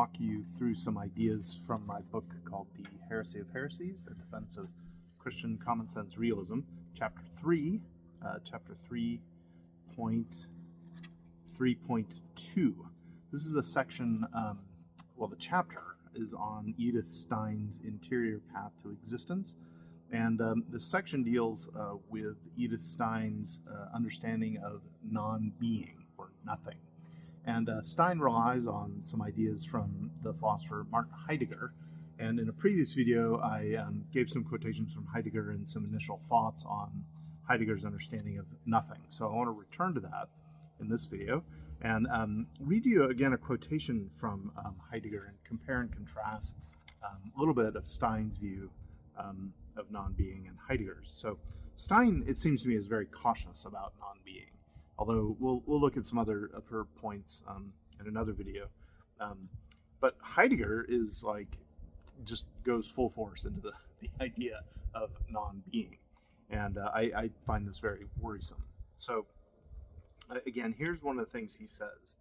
walk you through some ideas from my book called The Heresy of Heresies, A Defense of Christian Common Sense Realism, Chapter 3, Chapter 3.3.2. This is a section, the chapter is on Edith Stein's Interior Path to Existence, and this section deals with Edith Stein's understanding of non-being, or nothing. And Stein relies on some ideas from the philosopher Martin Heidegger. And in a previous video, I gave some quotations from Heidegger and some initial thoughts on Heidegger's understanding of nothing. So I want to return to that in this video and read you again a quotation from Heidegger and compare and contrast a little bit of Stein's view of non-being and Heidegger's. So Stein, it seems to me, is very cautious about non-being. Although we'll look at some other of her points in another video. But Heidegger is just goes full force into the idea of non-being. And I find this very worrisome. So again, here's one of the things he says.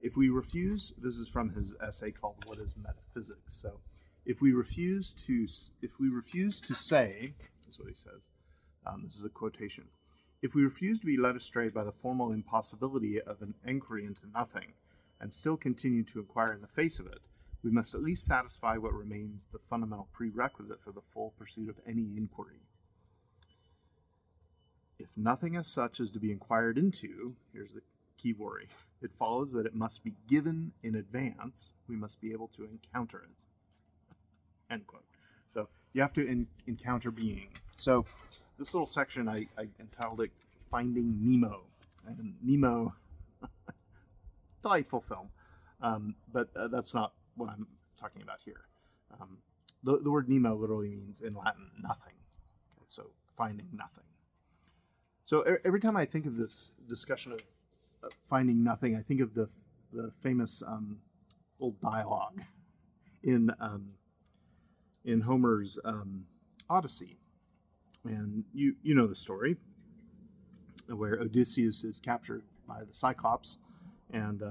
If we refuse, this is from his essay called What is Metaphysics? So if we refuse to say, that's what he says. This is a quotation. If we refuse to be led astray by the formal impossibility of an inquiry into nothing, and still continue to inquire in the face of it, we must at least satisfy what remains the fundamental prerequisite for the full pursuit of any inquiry. If nothing as such is to be inquired into, here's the key worry, it follows that it must be given in advance, we must be able to encounter it. End quote. So you have to encounter being. So this little section, I entitled it Finding Nemo. And Nemo, delightful film, but that's not what I'm talking about here. The word Nemo literally means in Latin nothing. Okay, so finding nothing. So every time I think of this discussion of finding nothing, I think of the famous old dialogue in Homer's Odyssey. And you know the story, where Odysseus is captured by the Cyclops and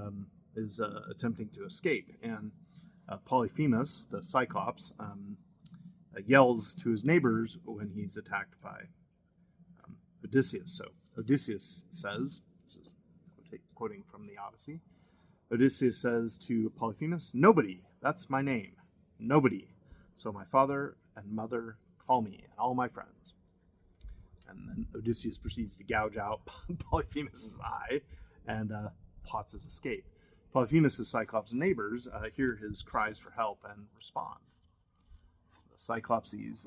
is attempting to escape. And Polyphemus, the Cyclops, yells to his neighbors when he's attacked by Odysseus. So Odysseus says, this is quoting from the Odyssey, Odysseus says to Polyphemus, "Nobody, that's my name, nobody. So my father and mother call me and all my friends." And then Odysseus proceeds to gouge out Polyphemus' eye and plots his escape. Polyphemus' Cyclops neighbors hear his cries for help and respond. The Cyclopses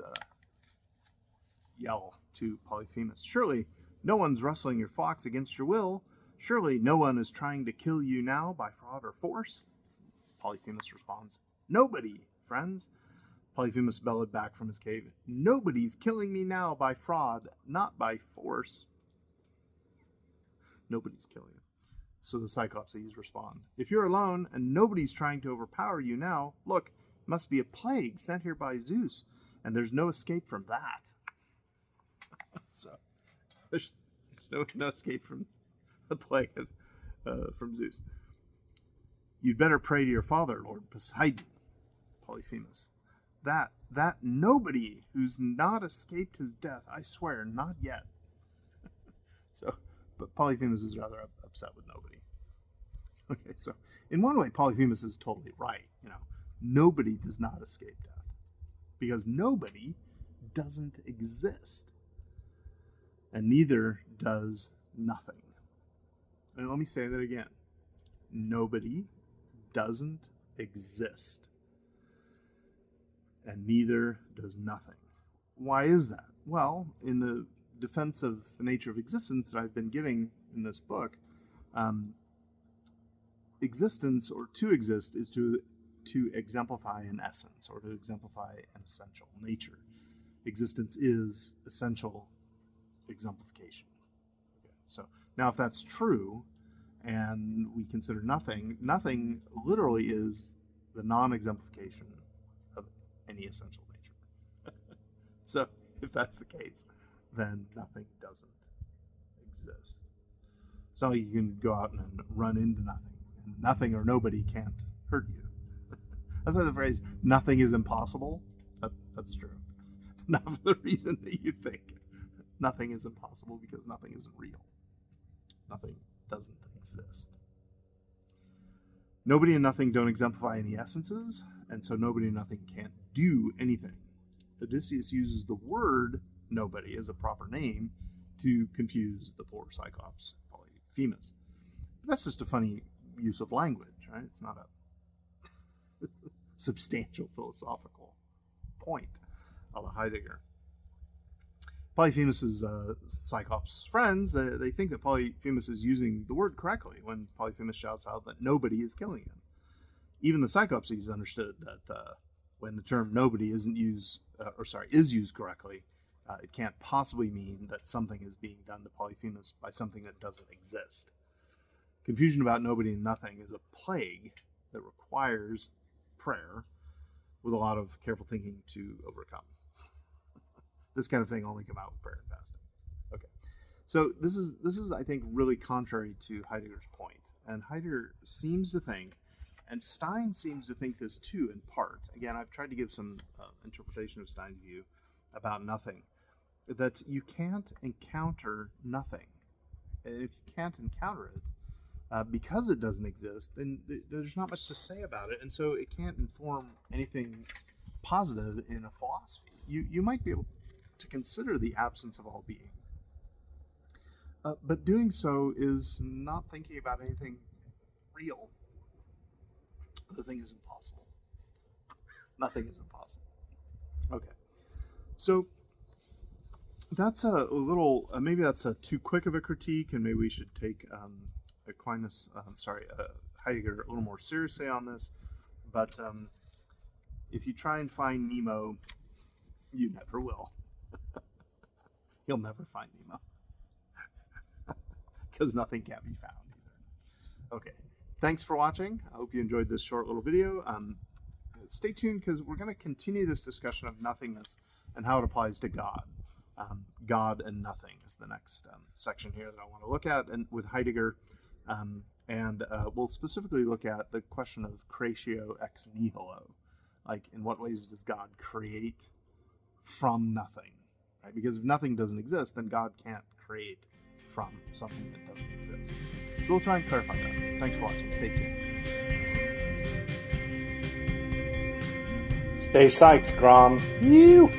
yell to Polyphemus, "Surely no one's rustling your flocks against your will. Surely no one is trying to kill you now by fraud or force." Polyphemus responds, "Nobody, friends." Polyphemus bellowed back from his cave, "Nobody's killing me now by fraud, not by force." Nobody's killing him. So the Cyclopses respond, "If you're alone and nobody's trying to overpower you now, look, it must be a plague sent here by Zeus, and there's no escape from that." So there's no escape from the plague from Zeus. "You'd better pray to your father, Lord Poseidon." Polyphemus, That nobody who's not escaped his death, I swear, not yet." But Polyphemus is rather upset with nobody. Okay, so in one way, Polyphemus is totally right. Nobody does not escape death, because nobody doesn't exist, and neither does nothing. And let me say that again. Nobody doesn't exist, and neither does nothing. Why is that? Well, in the defense of the nature of existence that I've been giving in this book, existence, or to exist, is to exemplify an essence, or to exemplify an essential nature. Existence is essential exemplification. Okay, so now if that's true, and we consider nothing literally is the non-exemplification of any essential nature. So if that's the case, then nothing doesn't exist. So you can go out and run into nothing, and nothing or nobody can't hurt you. That's why the phrase "nothing is impossible." That's true. Not for the reason that you think. Nothing is impossible because nothing isn't real. Nothing doesn't exist. Nobody and nothing don't exemplify any essences, and so nobody and nothing can't do anything. Odysseus uses the word nobody as a proper name to confuse the poor Cyclops, Polyphemus. But that's just a funny use of language, right? It's not a substantial philosophical point, a la Heidegger. Polyphemus's Cyclops friends, they think that Polyphemus is using the word correctly when Polyphemus shouts out that nobody is killing him. Even the Cyclopses understood that when the term nobody is used correctly, it can't possibly mean that something is being done to Polyphemus by something that doesn't exist. Confusion about nobody and nothing is a plague that requires prayer with a lot of careful thinking to overcome. This kind of thing only come out with prayer and fasting. Okay, so this is I think really contrary to Heidegger's point, and Heidegger seems to think, and Stein seems to think this too in part. Again, I've tried to give some interpretation of Stein's view about nothing, that you can't encounter nothing, and if you can't encounter it because it doesn't exist, then there's not much to say about it, and so it can't inform anything positive in a philosophy. You might be able to consider the absence of all being. But doing so is not thinking about anything real. The thing is impossible. Nothing is impossible. Okay. So that's a little, maybe that's too quick of a critique, and maybe we should take Heidegger a little more seriously on this. But if you try and find Nemo, you never will. You'll never find Nemo. Because nothing can be found either. Okay. Thanks for watching. I hope you enjoyed this short little video. Stay tuned because we're going to continue this discussion of nothingness and how it applies to God. God and nothing is the next section here that I want to look at, and with Heidegger. And we'll specifically look at the question of creatio ex nihilo. Like, in what ways does God create from nothing? Right? Because if nothing doesn't exist, then God can't create from something that doesn't exist. So we'll try and clarify that. Thanks for watching. Stay tuned. Stay psyched, Grom. You.